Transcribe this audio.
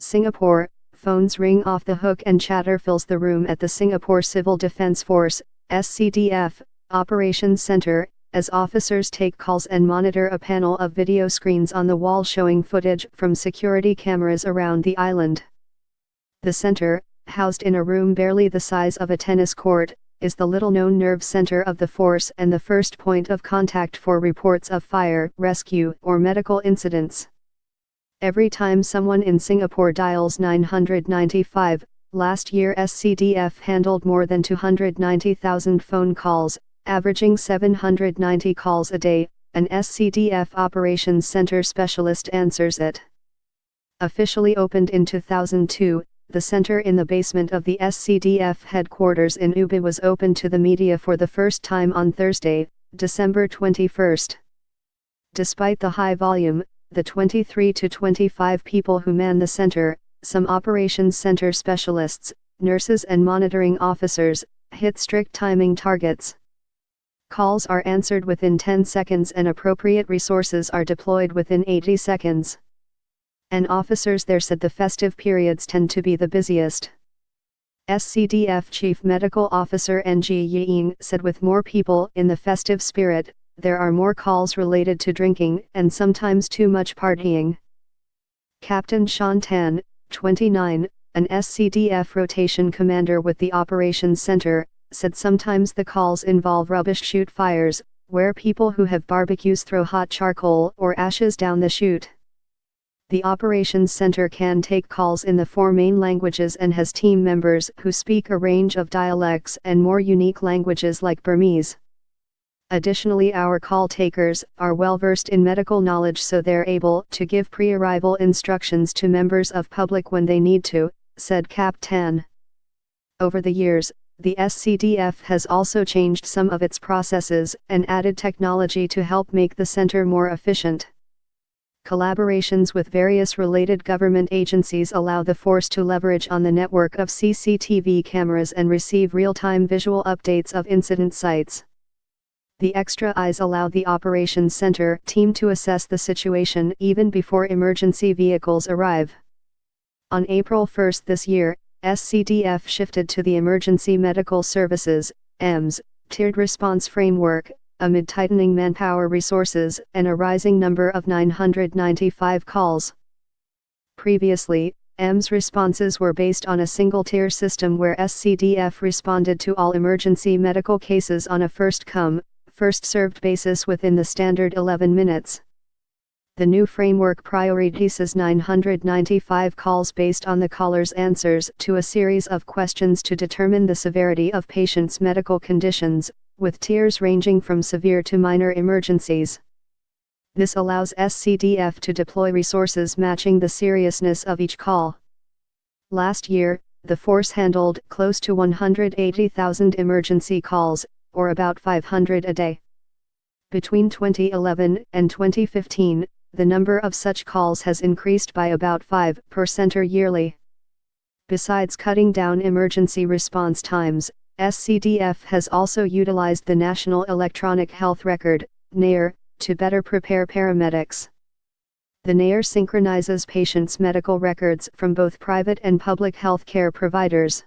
Singapore, phones ring off the hook and chatter fills the room at the Singapore Civil Defence Force, SCDF, Operations Centre, as officers take calls and monitor a panel of video screens on the wall showing footage from security cameras around the island. The centre, housed in a room barely the size of a tennis court, is the little-known nerve center of the force and the first point of contact for reports of fire, rescue, or medical incidents. Every time someone in Singapore dials 995, last year SCDF handled more than 290,000 phone calls, averaging 790 calls a day, an SCDF Operations Center specialist answers it. Officially opened in 2002, the center in the basement of the SCDF headquarters in Ubud was open to the media for the first time on Thursday, December 21. Despite the high volume, the 23 to 25 people who man the center, some operations center specialists, nurses and monitoring officers, hit strict timing targets. Calls are answered within 10 seconds and appropriate resources are deployed within 80 seconds. And officers there said the festive periods tend to be the busiest. SCDF Chief Medical Officer Ng Ying said with more people in the festive spirit, there are more calls related to drinking and sometimes too much partying. Captain Sean Tan, 29, an SCDF rotation commander with the Operations Center, said sometimes the calls involve rubbish chute fires, where people who have barbecues throw hot charcoal or ashes down the chute. The Operations Center can take calls in the 4 main languages and has team members who speak a range of dialects and more unique languages like Burmese. Additionally, our call takers are well versed in medical knowledge, so they're able to give pre-arrival instructions to members of public when they need to, said Cap Tan. Over the years, the SCDF has also changed some of its processes and added technology to help make the center more efficient. Collaborations with various related government agencies allow the force to leverage on the network of CCTV cameras and receive real-time visual updates of incident sites. The extra eyes allow the Operations Center team to assess the situation even before emergency vehicles arrive. On April 1 this year, SCDF shifted to the Emergency Medical Services (EMS) tiered response framework, amid tightening manpower resources and a rising number of 995 calls. Previously, EMS responses were based on a single-tier system where SCDF responded to all emergency medical cases on a first-come, first-served basis within the standard 11 minutes. The new framework prioritizes 995 calls based on the caller's answers to a series of questions to determine the severity of patients' medical conditions, with tiers ranging from severe to minor emergencies. This allows SCDF to deploy resources matching the seriousness of each call. Last year, the force handled close to 180,000 emergency calls, or about 500 a day. Between 2011 and 2015, the number of such calls has increased by about 5% yearly. Besides cutting down emergency response times, SCDF has also utilized the National Electronic Health Record, NER, to better prepare paramedics. The NER synchronizes patients' medical records from both private and public health care providers.